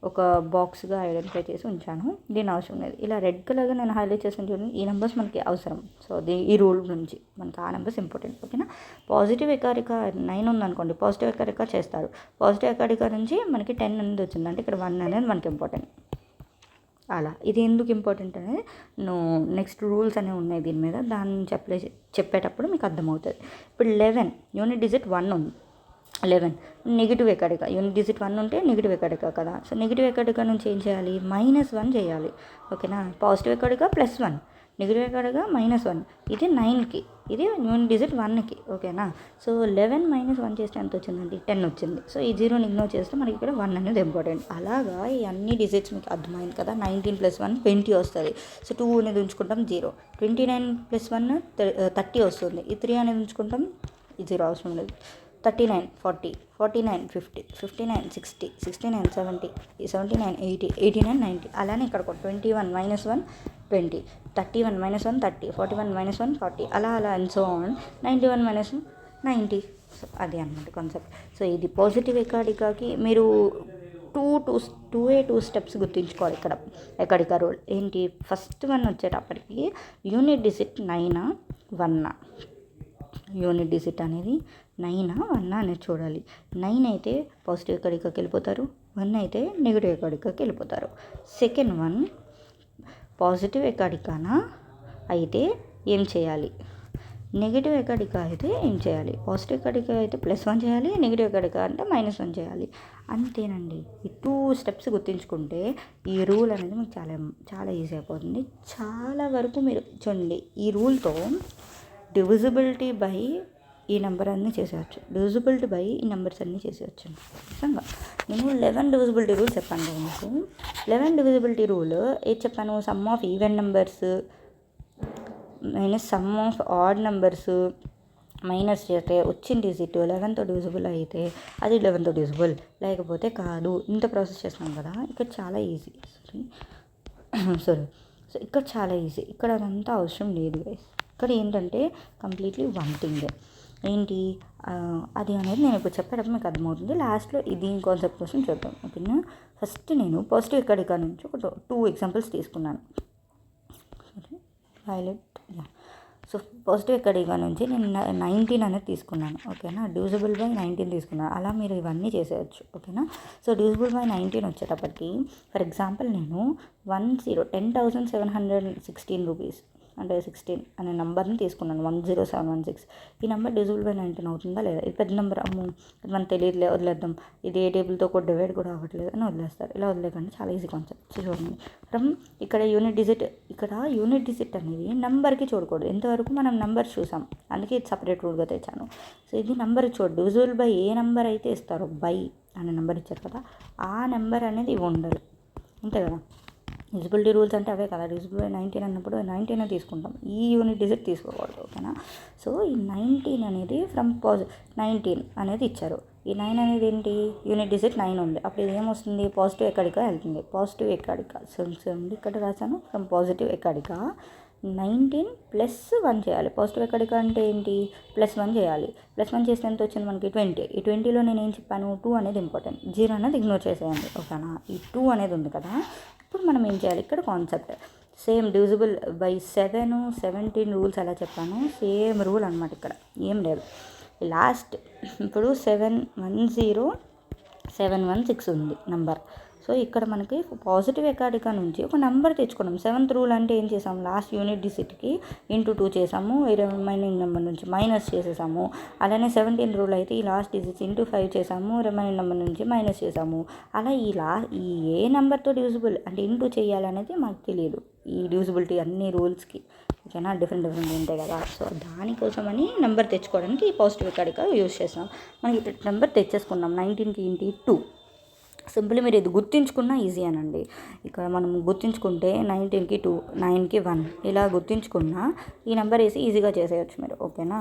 ఒక బాక్స్గా ఐడెంటిఫై చేసి ఉంచాను. దీని అవసరం లేదు. ఇలా రెడ్ కలర్గా నేను హైలైట్ చేసిన చూడండి, ఈ నెంబర్స్ మనకి అవసరం. సో ఈ రూల్ నుంచి మనకి ఆ నెంబర్స్ ఇంపార్టెంట్, ఓకేనా. పాజిటివ్ ఎకాడికా 9 ఉందనుకోండి, పాజిటివ్ ఎకాడికా చేస్తారు. పాజిటివ్ ఎకాడికా నుంచి మనకి 10 అనేది వచ్చిందంటే ఇక్కడ 1 అనేది మనకి ఇంపార్టెంట్. అలా ఇది ఎందుకు ఇంపార్టెంట్ అనేది నెక్స్ట్ రూల్స్ అనేవి ఉన్నాయి దీని మీద, దాన్ని చెప్పేటప్పుడు మీకు అర్థమవుతుంది. ఇప్పుడు 11 యూనిట్ డిజిట్ 1 ఉంది, 11 నెగిటివ్ ఎకాడికా, యూనిట్ డిజిట్ 1 ఉంటే నెగిటివ్ ఎకాడికా కదా. సో నెగిటివ్ ఎకాడికా నుంచి ఏం చేయాలి, -1 చేయాలి, ఓకేనా. పాజిటివ్ ఎకాడికా +1, నెగిటివ్ ఎకాడికా -1. ఇది 9కి, ఇది యూనిట్ డిజిట్ 1కి, ఓకేనా. సో 11 - 1 చేస్తే ఎంత వచ్చిందండి, 10 వచ్చింది. సో ఈ జీరోని ఇగ్నోర్ చేస్తే మనకి ఇక్కడ 1 అనేది ఇంపార్టెంట్. అలాగా ఈ అన్ని డిజిట్స్ మీకు అర్థమైంది కదా. 19 + 1 20 వస్తుంది. సో 2 అనేది ఉంచుకుంటాం 0. 29 + 1 30 వస్తుంది. ఈ 3 అనేది ఉంచుకుంటాం, ఈ 0 అవసరం లేదు. 39 40 49 50 59 60 69 70 79 80 89 90. అలానే ఇక్కడ 21 - 1 20 31 - 1 30 41 - 1 40 అలా అండ్ సో ఆన్ 91 - 1 90. సో అది అన్నమాట కాన్సెప్ట్. సో ఇది పాజిటివ్ ఎకాడికాకి మీరు 2 టూ స్టెప్స్ గుర్తుంచుకోవాలి ఇక్కడ ఎక్కడిక రూల్ ఏంటి. ఫస్ట్ వన్ వచ్చేటప్పటికి యూనిట్ డిజిట్ 9 1, యూనిట్ డిజిట్ అనేది 9 1 అనేది చూడాలి. 9 అయితే పాజిటివ్ ఎక్కడికకి వెళ్ళిపోతారు, 1 అయితే నెగిటివ్ ఎక్కడికకి వెళ్ళిపోతారు. సెకండ్ వన్ పాజిటివ్ ఎక్కడికానా అయితే ఏం చేయాలి, నెగిటివ్ ఎక్కడిక అయితే ఏం చేయాలి. పాజిటివ్ ఎక్కడిక అయితే +1 చేయాలి, నెగిటివ్ ఎక్కడిక అంటే -1 చేయాలి. అంతేనండి. ఈ 2 స్టెప్స్ గుర్తుంచుకుంటే ఈ రూల్ అనేది మీకు చాలా చాలా ఈజీ అయిపోతుంది. చాలా వరకు మీరు చూడండి, ఈ రూల్తో డివిజిబిలిటీ బై ఈ నెంబర్ అన్నీ చేసేయచ్చు, డివిజిబిలిటీ బై ఈ నెంబర్స్ అన్నీ చేసేయచ్చు. నిజంగా నేను 11 డివిజిబిలిటీ రూల్ చెప్పాను కదా మీకు. 11 డివిజిబిలిటీ రూల్ ఏది చెప్పాను, some of even numbers minus sum of odd numbers minus చేస్తే వచ్చిన డిజిట్ 11తో డివిజిబుల్ అయితే అది 11తో డివిజిబుల్, లేకపోతే కాదు. ఇంత ప్రాసెస్ చేస్తున్నాం కదా, ఇక్కడ చాలా ఈజీ. సారీ సో ఇక్కడ చాలా ఈజీ, ఇక్కడ అదంతా అవసరం లేదు గైస్. ఇక్కడ ఏంటంటే కంప్లీట్లీ వన్ థింగ్ ఏంటి అది అనేది నేను ఇప్పుడు చెప్పేటప్పుడు మీకు అర్థమవుతుంది. లాస్ట్లో ఇది కాన్సెప్ట్ కోసం చూద్దాం, ఓకేనా. ఫస్ట్ నేను పాజిటివ్ ఎక్కడిక నుంచి ఒక 2 ఎగ్జాంపుల్స్ తీసుకున్నాను. వైలెట్ సో పాజిటివ్ ఎక్కడిక నుంచి నేను 19 అనేది తీసుకున్నాను, ఓకేనా. డివిజిబుల్ బై 19 తీసుకున్నాను. అలా మీరు ఇవన్నీ చేసేయచ్చు, ఓకేనా. సో డివిజిబుల్ బై 19 వచ్చేటప్పటికి ఫర్ ఎగ్జాంపుల్ నేను 10,716 రూపీస్ అంటే 16 అనే నెంబర్ని తీసుకున్నాను, 10716. ఈ నెంబర్ డివిజిబుల్ బై 19 అవుతుందా లేదా, ఇది పెద్ద నెంబర్, అమ్మో ఇది మనకు తెలియదులే వదిలేద్దాం, ఇది ఏ టేబుల్తో కూడా డివైడ్ కూడా అవ్వట్లేదు అని వదిలేస్తారు. ఇలా వదిలేకండి, చాలా ఈజీ కాన్సెప్ట్. చూడండి ఫ్రమ్ ఇక్కడ యూనిట్ డిజిట్ అనేది నెంబర్కి చూడకూడదు. ఇంతవరకు మనం నెంబర్ చూసాం, అందుకే ఇది సపరేట్ రూల్గా తెచ్చాను. సో ఇది నెంబర్కి చూడు, డివిజిబుల్ బై ఏ నెంబర్ అయితే ఇస్తారో, బై అనే నెంబర్ ఇచ్చారు కదా, ఆ నెంబర్ అనేది ఉండదు, అంతే కదా. డివిజిబిలిటీ రూల్స్ అంటే అవే కదా. డివిజిబుల్ బై 19 అన్నప్పుడు 19 తీసుకుంటాం, ఈ యూనిట్ డిజిట్ తీసుకోకూడదు, ఓకేనా. సో ఈ 19 అనేది ఫ్రమ్ 19 అనేది ఇచ్చారు. ఈ 9 అనేది ఏంటి, యూనిట్ డిజిట్ 9 ఉంది. అప్పుడు ఇది ఏమొస్తుంది, పాజిటివ్ ఎక్కడిక వెళ్తుంది, పాజిటివ్ ఎక్కడిక. సో ఇక్కడ రాశాను ఫ్రమ్ పాజిటివ్ ఎక్కడిక 19 +1 చేయాలి. పాజిటివ్ ఎక్కడిక అంటే ఏంటి, +1 చేయాలి. +1 చేస్తే ఎంత వచ్చింది మనకి 20. ఈ 20లో నేను ఏం చెప్పాను, 2 అనేది ఇంపార్టెంట్, 0 అనేది ఇగ్నోర్ చేసేయండి, ఓకేనా. ఈ 2 అనేది ఉంది కదా. ఇప్పుడు మనం ఏం చేయాలి, ఇక్కడ concept same divisible by 17 rules ఎలా చెప్పాను, సేమ్ రూల్ అనమాట. ఇక్కడ ఏం లేదు, లాస్ట్ ఇప్పుడు 710,716 ఉంది నెంబర్. సో ఇక్కడ మనకి పాజిటివ్ ఎక్కడిక నుంచి ఒక నెంబర్ తెచ్చుకున్నాం. 7th రూల్ అంటే ఏం చేసాము, లాస్ట్ యూనిట్ డిజిట్కి *2 చేసాము, రిమైనింగ్ నెంబర్ నుంచి మైనస్ చేసేసాము. అలానే 17th రూల్ అయితే ఈ లాస్ట్ డిజిట్స్ *5 చేసాము, రిమైనింగ్ నెంబర్ నుంచి మైనస్ చేసాము. అలా ఈ ఏ నెంబర్తో డివిజిబుల్ అంటే ఇంటూ చేయాలనేది మాకు తెలియదు, ఈ డివిజిబిలిటీ అన్ని రూల్స్కి, ఓకేనా. డిఫరెంట్ ఉంటాయి కదా. సో దానికోసమని నెంబర్ తెచ్చుకోవడానికి ఈ పాజిటివ్ ఎక్కడిక యూజ్ చేస్తాం. మనకి ఇప్పుడు నెంబర్ తెచ్చేసుకున్నాం, 19కి ఏంటి 2. సింపుల్ మీరు ఇది గుర్తుంచుకున్నా ఈజీ అనండి. ఇక్కడ మనం గుర్తుంచుకుంటే 19కి 2, 9కి 1 ఇలా గుర్తుంచుకున్నా ఈ నెంబర్ వేసి ఈజీగా చేసేయచ్చు మీరు, ఓకేనా.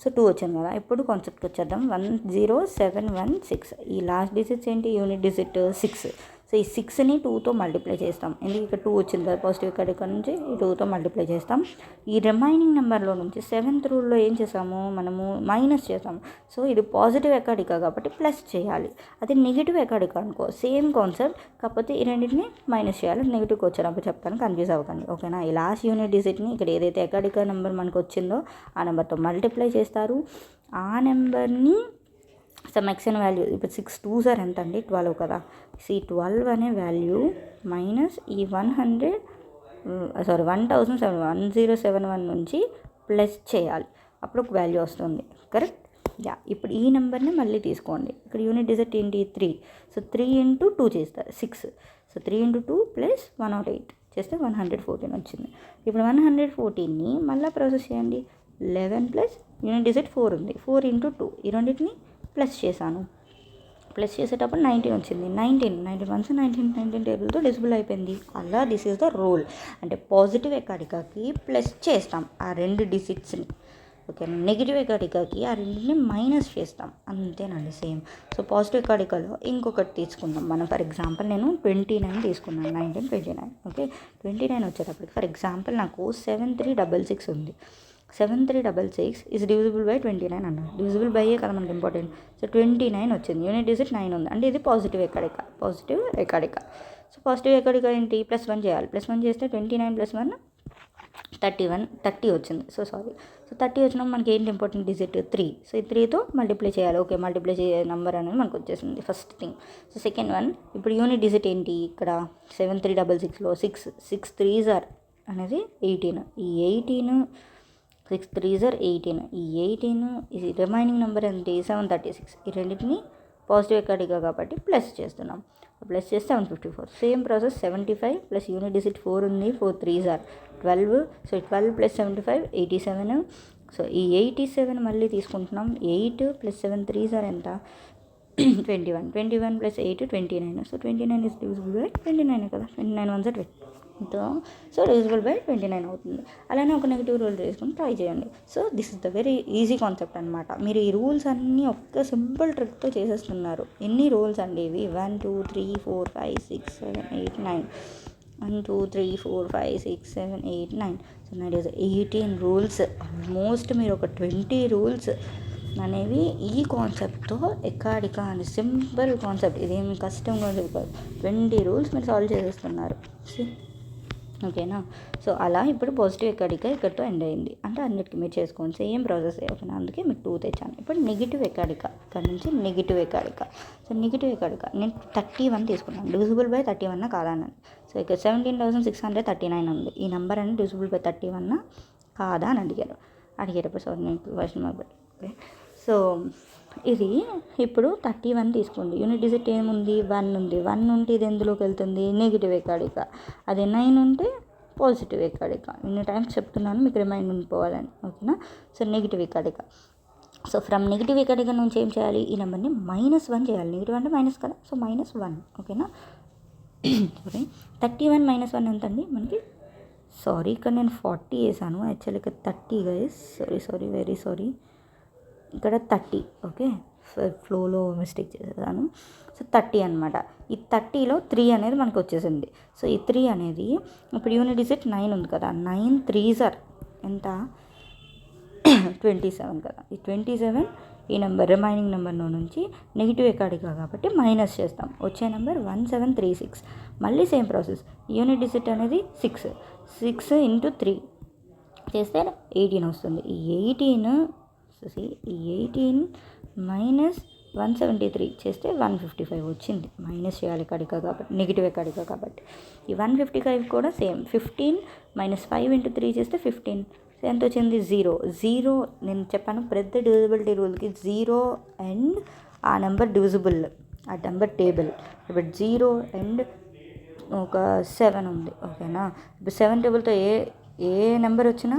సో 2 వచ్చింది కదా. ఇప్పుడు కాన్సెప్ట్కి వచ్చేద్దాం. 10716 ఈ లాస్ట్ డిజిట్స్ ఏంటి, యూనిట్ డిజిట్ 6. సో ఈ 6ని 2తో మల్టిప్లై చేస్తాం, ఎందుకు ఇక్కడ 2 వచ్చింది కదా పాజిటివ్ ఎక్కడిక నుంచి, ఈ 2తో మల్టిప్లై చేస్తాం. ఈ రిమైనింగ్ నెంబర్లో నుంచి 7th రూల్లో ఏం చేసాము మనము, మైనస్ చేసాము. సో ఇది పాజిటివ్ ఎక్కడిక కాబట్టి ప్లస్ చేయాలి. అది నెగిటివ్ ఎక్కడిక అనుకో, సేమ్ కాన్సెప్ట్, కాకపోతే ఈ రెండింటిని మైనస్ చేయాలి. నెగిటివ్కి వచ్చినప్పుడు చెప్తాను, కన్ఫ్యూజ్ అవ్వకండి, ఓకేనా. ఈ లాస్ట్ యూనిట్ డిజిట్ని ఇక్కడ ఏదైతే ఎక్కడిక నెంబర్ మనకు వచ్చిందో ఆ నెంబర్తో మల్టిప్లై చేస్తారు. ఆ నెంబర్ని సమ్ ఎక్స్ఎన్ వాల్యూ, ఇప్పుడు 6 2s ఎంత అండి 12 కదా. ఈ 12 అనే వాల్యూ మైనస్ ఈ 1071 నుంచి ప్లస్ చేయాలి, అప్పుడు ఒక వాల్యూ వస్తుంది, కరెక్ట్. ఇప్పుడు ఈ నెంబర్ని మళ్ళీ తీసుకోండి. ఇక్కడ యూనిట్ డిజిట్ ఏంటి 3. సో 3 × 2 చేస్తారు 6. సో 3 × 2 + 108 చేస్తే 114 వచ్చింది. ఇప్పుడు 114ని మళ్ళీ ప్రాసెస్ చేయండి. 11 + యూనిట్ డిజిట్ 4 ఉంది, 4 × 2 ఈ రెండింటిని ప్లస్ చేశాను. ప్లస్ చేసేటప్పుడు 19 వచ్చింది. 19 టేబుల్తో డివిజిబుల్ అయిపోయింది. అలా దిస్ ఈజ్ ద రూల్. అంటే పాజిటివ్ ఎక్కడికకి ప్లస్ చేస్తాం ఆ 2 డిజిట్స్ని, ఓకే. నెగిటివ్ ఎక్కడికకి ఆ రెండింటిని మైనస్ చేస్తాం, అంతేనండి సేమ్. సో పాజిటివ్ ఎక్కడికలో ఇంకొకటి తీసుకుందాం మనం. ఫర్ ఎగ్జాంపుల్ నేను 29 తీసుకున్నాను, 19 29, ఓకే. 29 వచ్చేటప్పటికి ఫర్ ఎగ్జాంపుల్ నాకు 7366 ఉంది. 7366 is divisible by 29 అన్నారు. డివిజిబుల్ బై కదా మనకి ఇంపార్టెంట్. సో 29 వచ్చింది. యూనిట్ డిజిట్ 9 ఉంది, అంటే ఇది పాజిటివ్ ఎక్కడిక. సో పాజిటివ్ ఎక్కడిక ఏంటి, +1 చేయాలి. +1 చేస్తే 29 + 1 30 వచ్చింది. సో 30 వచ్చినప్పుడు మనకి ఏంటి ఇంపార్టెంట్ డిజిట్ 3. సో ఈ 3తో మల్టిప్లై చేయాలి. ఓకే, మల్టిప్లై చేసే నెంబర్ అనేది మనకు వచ్చేసింది first thing. So second one, ఇప్పుడు యూనిట్ డిజిట్ ఏంటి ఇక్కడ 7366లో 6 3s are అనేది 18. ఈ 18 6 3s are 18. ఈ 18 ఇది రిమైనింగ్ నెంబర్ ఏంటి 736. ఈ రెండింటిని పాజిటివ్ ఎక్కడిగా కాబట్టి ప్లస్ చేస్తున్నాం. ప్లస్ చేస్తే 754. Same process 75 plus unit digit 4 ఉంది, 4 3s are 12. సో 12 + 75 87. సో ఈ 87 మళ్ళీ తీసుకుంటున్నాం. 8 + 7 3s are ఎంత 21. 21 + 8 29. సో 29 is divisible by 29 కదా. 29 1s are 20. So divisible by 29 అవుతుంది. అలానే ఒక నెగిటివ్ రూల్ చేసుకుని ట్రై చేయండి. So this is the very easy concept అనమాట. మీరు ఈ రూల్స్ అన్నీ ఒక్క సింపుల్ ట్రిక్తో చేసేస్తున్నారు. ఎన్ని రూల్స్ అండి ఇవి, 1 2 3 4 5 6 7 8 9 1 2 3 4 5 6 7 8 9. So 18 rules. ఆల్మోస్ట్ మీరు ఒక 20 రూల్స్ అనేవి ఈ కాన్సెప్ట్తో ఎక్కడికా అని సింపుల్ కాన్సెప్ట్, ఇదేమి కష్టం కాన్సెప్ట్ కాదు. 20 రూల్స్ మీరు సాల్వ్ చేసేస్తున్నారు. ఓకేనా. సో అలా ఇప్పుడు పాజిటివ్ ఇక్కడితో ఎండ్ అయింది. అంటే అన్నిటికీ మీరు చేసుకోండి, సేమ్ ప్రాసెస్. ఓకేనా, అందుకే మీకు 2 తెచ్చాను. ఇప్పుడు నెగిటివ్ ఎక్కడిక, ఇక్కడ నుంచి నెగిటివ్ ఎక్కడిక. సో నెగిటివ్ ఎక్కడిక నేను 31 తీసుకున్నాను. Divisible by 31 కాదన్నాను. సో ఇక్కడ 17,639 ఉంది. ఈ నెంబర్ అనేది డివిజిబుల్ బై 31 కాదా అని అడిగారు. సో నేను క్వశ్చన్ మార్క్ ఓకే. సో ఇది ఇప్పుడు 31 తీసుకోండి. యూనిట్ డిజిట్ ఏముంది 1 ఉంది. 1 ఉంటే ఇది ఎందులోకి వెళ్తుంది, నెగిటివ్ ఎక్కడిక. అదే 9 ఉంటే పాజిటివ్ ఎక్కడిక. ఇన్ని టైమ్స్ చెప్తున్నాను మీకు రిమైండ్ ఉండిపోవాలని. ఓకేనా. సో నెగిటివ్ ఎక్కడిక. సో ఫ్రమ్ నెగిటివ్ ఎక్కడిక నుంచి ఏం చేయాలి, ఈ నెంబర్ని -1 చేయాలి. నెగిటివ్ అంటే మైనస్ కదా, సో -1. ఓకేనా. సారీ, 31 - 1 ఎంత అండి మనకి. సారీ, ఇక్కడ నేను 40 వేసాను, యాక్చువల్లీ ఇక్కడ 30 గైస్. Sorry very sorry. ఇక్కడ 30. ఓకే, ఫ్లోలో మిస్టేక్ చేసేసాను. సో 30 అనమాట. ఈ 30లో 3 అనేది మనకు వచ్చేసింది. సో ఈ 3 అనేది ఇప్పుడు యూనిట్ డిజిట్ 9 ఉంది కదా, 9 3s are ఎంత 27 కదా. ఈ 27 ఈ నెంబర్ రిమైనింగ్ నెంబర్లో నుంచి నెగిటివ్ ఎక్కడికా కాబట్టి మైనస్ చేస్తాం. వచ్చే నెంబర్ 1736. మళ్ళీ సేమ్ ప్రాసెస్. యూనిట్ డిజిట్ అనేది 6 × 3 చేస్తే 18 వస్తుంది. ఈ 18 - 173 చేస్తే 155 వచ్చింది. మైనస్ చేయాలి ఎక్కడికా కాబట్టి, నెగిటివ్ ఎక్కడికా కాబట్టి. ఈ 155 కూడా సేమ్. 15 - 5 × 3 చేస్తే 15. ఎంత వచ్చింది 0. నేను చెప్పాను ప్రతి డివిజిబిలిటీ రూల్కి 0 అండ్ ఆ నెంబర్ డివిజిబుల్, ఆ నెంబర్ టేబుల్. ఇప్పుడు 0 అండ్ ఒక 7 ఉంది. ఓకేనా. ఇప్పుడు 7 టేబుల్తో ఏ నెంబర్ వచ్చినా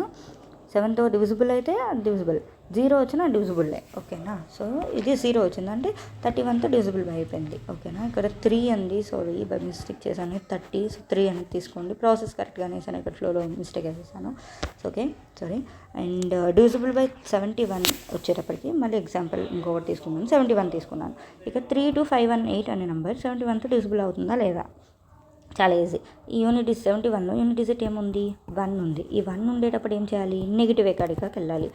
7తో డివిజిబుల్ అయితే డివిజిబుల్, 0 వచ్చినా డివిజిబుల్లే. ఓకేనా. సో ఇది 0 వచ్చిందంటే 31తో డివిజిబుల్ అయిపోయింది. ఓకేనా. ఇక్కడ 3 అండి, సారీ బై మిస్టేక్ చేశాను. 30. సో 3 అనేది తీసుకోండి. ప్రాసెస్ కరెక్ట్గానే వేసాను, ఇక్కడ ఫ్లోలో మిస్టేక్ వేసేసాను. Okay, sorry. And divisible by 71 వచ్చేటప్పటికి మళ్ళీ ఎగ్జాంపుల్ ఇంకొకటి తీసుకున్నాను. 71 తీసుకున్నాను. ఇక 32518 అనే నెంబర్ 71తో డివిజిబుల్ అవుతుందా లేదా, చాలా ఈజీ. ఈ యూనిట్ 71లో యూనిట్ డిజిట్ ఏముంది 1 ఉంది. ఈ 1 ఉండేటప్పుడు ఏం చేయాలి, నెగిటివ్ ఎక్కడికాకి వెళ్ళాలి.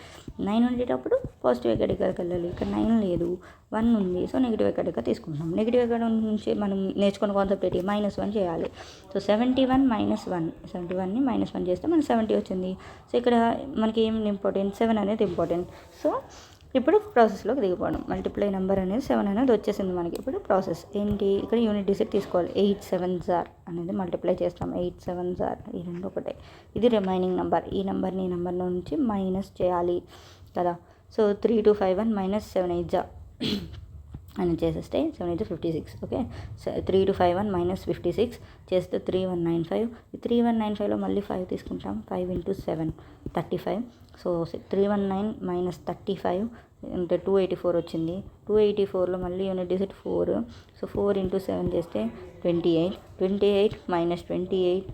9 ఉండేటప్పుడు పాజిటివ్ ఎక్కడికాకి వెళ్ళాలి. ఇక్కడ 9 లేదు, 1 ఉంది. సో నెగిటివ్ ఎక్కడికా తీసుకుంటున్నాం. నెగిటివ్ ఎక్కడ నుంచి మనం నేర్చుకున్న కాన్సెప్ట్ ఏంటి, -1 చేయాలి. సో 71 - 1, 71ని -1 చేస్తే మనకి 70 వచ్చింది. సో ఇక్కడ మనకి ఏం ఇంపార్టెంట్, 7 అనేది ఇంపార్టెంట్. సో ఇప్పుడు ప్రాసెస్లోకి దిగిపోవడం. మల్టిప్లై నెంబర్ అనేది 7 అనేది వచ్చేసింది మనకి. ఇప్పుడు ప్రాసెస్ ఏంటి, ఇక్కడ యూనిట్ డిజిట్ తీసుకోవాలి. 8 7s are అనేది మల్టిప్లై చేస్తాం. 8 7s are, ఈ రెండు ఒకటే. ఇది రిమైనింగ్ నెంబర్. ఈ నెంబర్ని ఈ నెంబర్ నుంచి మైనస్ చేయాలి కదా. సో 3251 - 7 8s అని చేసేస్తే 7 8 56. ఓకే. 3251 - 56 చేస్తే 3195. ఈ 3195లో మళ్ళీ 5 తీసుకుంటాం. 5 × 7 35. సో 319 - 35 అంటే 284 వచ్చింది. 284లో మళ్ళీ యూనిట్ డిజిట్ 4. సో 4 × 7 చేస్తే 28. 28 మైనస్ 28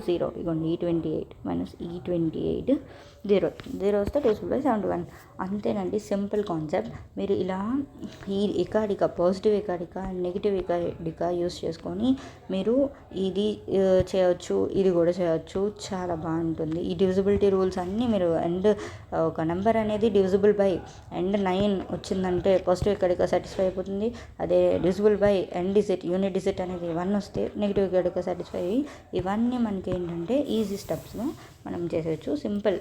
0. ఇగోండి ఈ 28 మైనస్ ఈ 28 0. 0 వస్తే divisible/71. అంతేనండి, సింపుల్ కాన్సెప్ట్. మీరు ఇలా ఈ ఎకాడిక, పాజిటివ్ ఎకాడిక అండ్ నెగిటివ్ ఎకాడిక యూస్ చేసుకొని మీరు ఇది చేయవచ్చు, ఇది కూడా చేయవచ్చు. చాలా బాగుంటుంది. ఈ డివిజిబిలిటీ రూల్స్ అన్నీ మీరు అండ్ ఒక నెంబర్ అనేది డివిజిబుల్ బై అండ్ 9 వచ్చిందంటే పాజిటివ్ ఎకాడిక సాటిస్ఫై అయిపోతుంది. అదే divisible by and digit unit digit అనేది 1 వస్తే నెగిటివ్ ఎకాడిక సాటిస్ఫై అయ్యి ఇవన్నీ మనకి ఏంటంటే ఈజీ స్టెప్స్లో మనం చేసేయచ్చు. సింపుల్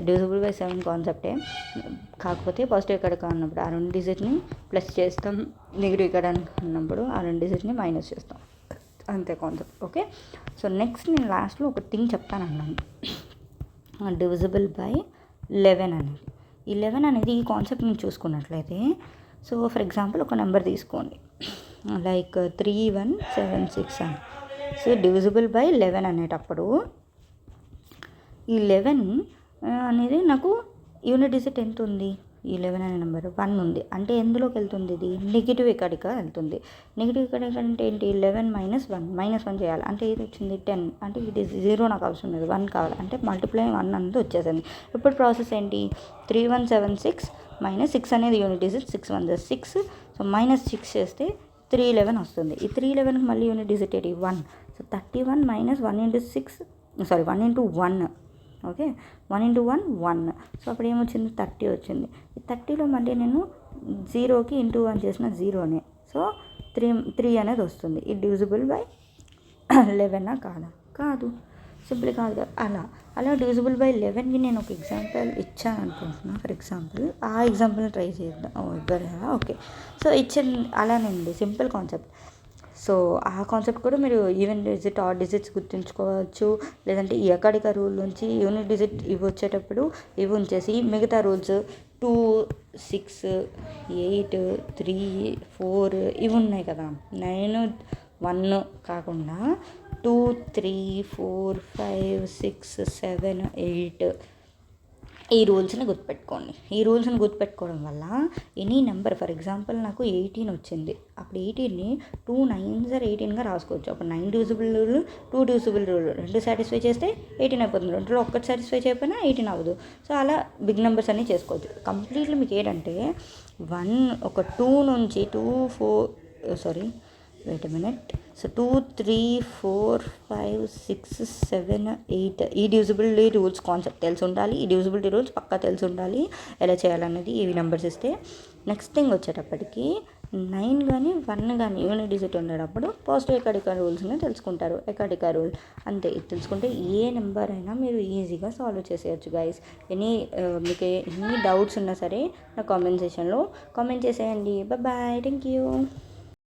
డివిజిబుల్ బై 7 కాన్సెప్టే, కాకపోతే పాజిటివ్ ఎకాడిక అన్నప్పుడు ఆ 2 డిజిట్ని ప్లస్ చేస్తాం, నెగిటివ్ ఎకాడిక అన్నప్పుడు ఆ 2 డిజిట్ని మైనస్ చేస్తాం. అంతే కాన్సెప్ట్. ఓకే, సో నెక్స్ట్ నేను లాస్ట్లో ఒక థింగ్ చెప్తాను అన్నాను, డివిజిబుల్ బై 11 అనేది. ఈ 11 అనేది ఈ కాన్సెప్ట్ నుంచి చూసుకున్నట్లయితే, సో ఫర్ ఎగ్జాంపుల్ ఒక నెంబర్ తీసుకోండి, లైక్ 3176 అని. సో డివిజిబుల్ బై 11 అనేటప్పుడు ఈ 11 అనేది నాకు యూనిట్ డిజిట్ ఎంత ఉంది, ఈ 11 అనే నెంబర్ 1 ఉంది. అంటే ఎందులోకి వెళ్తుంది, ఇది నెగిటివ్ ఎకాడిక వెళ్తుంది. నెగిటివ్ ఎకాడిక అంటే ఏంటి, 11 మైనస్ 1 చేయాలి. అంటే ఇది వచ్చింది 10, అంటే ఇది 0 నాకు అవసరం లేదు, 1 కావాలి. అంటే మల్టిప్లై 1 అనేది వచ్చేసింది. ఇప్పుడు ప్రాసెస్ ఏంటి, 3176 మైనస్ 6 అనేది యూనిట్ డిజిట్, 6 1 6. సో మైనస్ 6 చేస్తే 311 వస్తుంది. ఈ 311కి మళ్ళీ యూనిట్ డిజిట్ ఏంటి, 1. So 31 minus 1 × 6, sorry 1 × 1. Okay, 1 × 1 1. So అప్పుడు ఏమొచ్చింది, 30 వచ్చింది. ఈ 30లో మళ్ళీ నేను 0కి ఇంటూ 1 చేసిన 0నే. సో 3 అనేది వస్తుంది. ఈ డివిజిబుల్ బై 11 కాదు, సింపుల్ కాదు కదా. అలా డివిజిబుల్ బై 11కి నేను ఒక ఎగ్జాంపుల్ ఇచ్చాను అనుకుంటున్నాను. ఫర్ ఎగ్జాంపుల్ ఆ ఎగ్జాంపుల్ ట్రై చేద్దాం. ఓకే, సో ఇచ్చాను అలానండి, సింపుల్ కాన్సెప్ట్. సో ఆ కాన్సెప్ట్ కూడా మీరు ఈవెన్ డిజిట్, ఆడ్ డిజిట్స్ గుర్తుంచుకోవచ్చు. లేదంటే ఈ ఎకాడిక రూల్ నుంచి యూనిట్ డిజిట్ ఇవి వచ్చేటప్పుడు ఇవి ఉంచేసి మిగతా రూల్స్ 2 6 8 3 4 ఇవి ఉన్నాయి కదా, 9 1 కాకుండా 2 3 4 5 6 7 8 ఈ రూల్స్ని గుర్తుపెట్టుకోండి. ఈ రూల్స్ని గుర్తుపెట్టుకోవడం వల్ల ఎనీ నెంబర్, ఫర్ ఎగ్జాంపుల్ నాకు 18 వచ్చింది, అప్పుడు 18ని 2 9s 18గా రాసుకోవచ్చు. అప్పుడు 9 divisible rule, 2 divisible rule 2 satisfy చేస్తే 18 అయిపోతుంది. 2లో ఒక్కటి సాటిస్ఫై చేయకపోయినా 18 అవ్వదు. సో అలా బిగ్ నెంబర్స్ అన్నీ చేసుకోవచ్చు. కంప్లీట్లీ మీకు ఏంటంటే 1 ఒక 2 నుంచి 2 4 సారీ వెయిట్ మినిట్. సో 2 3 4 5 6 7 8 ఈ డివిజిబిలిటీ రూల్స్ కాన్సెప్ట్ తెలిసి ఉండాలి. ఈ డివిజిబిలిటీ రూల్స్ పక్కా తెలిసి ఉండాలి ఎలా చేయాలనేది. ఇవి నెంబర్స్ ఇస్తే నెక్స్ట్ థింగ్ వచ్చేటప్పటికి 9 కానీ 1 కానీ యూనిట్ డిజిట్ ఉండేటప్పుడు పాజిటివ్ ఎకాడిక రూల్స్ని తెలుసుకుంటారు. ఎకాడిక రూల్ అంతే, ఇది తెలుసుకుంటే ఏ నెంబర్ అయినా మీరు ఈజీగా సాల్వ్ చేసేయచ్చు గైస్. మీకు ఎన్ని డౌట్స్ ఉన్నా సరే నా కామెంట్ సెక్షన్లో కామెంట్ చేసేయండి. Bye, thank you.